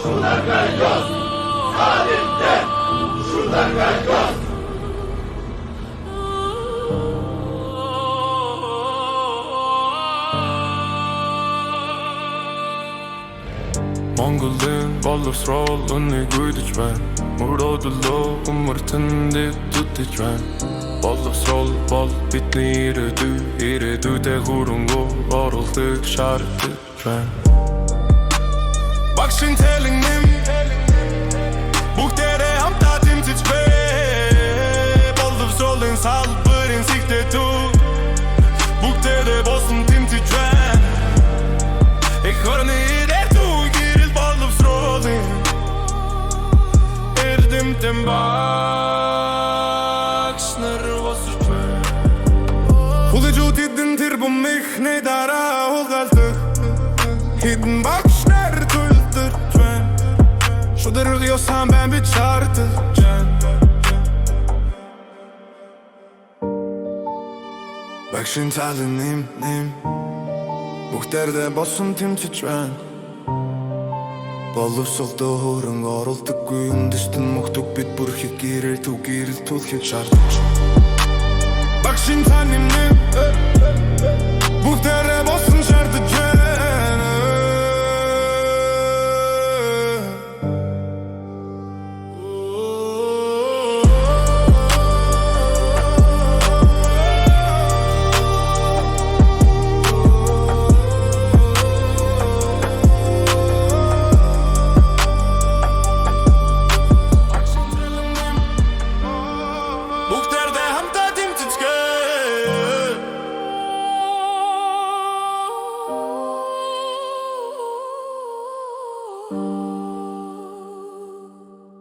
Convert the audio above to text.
Шударгайос, Салимде, Шударгайос. Mongoldin bollursrollunni guidich ben Murdodulo umurtindi tutich ben Bollursroll bol bitni iridu de hurungo oruldık şarttık ben Bak şimdi telingnim Buhtere hamta timtich be Bollursrollin salbırin sikte tu Buhtere bosun timtich ben Ik hoor niet Erdim baksnar vasırtme Ulucu tidin tirbum mihne dara olgaldı Hidden baksnar tuldurtme Şudarılıyorsan ben bir çartıcan Bak şimdi talinim Buhterde bosun timçiçmen Боловсролд хөрөн оролдоггүй үндэстэн мөхдөг бид бүр их гэрэл тулхийг шаардаж Багшин таним Бүгдээрээ босон шаардаж Oh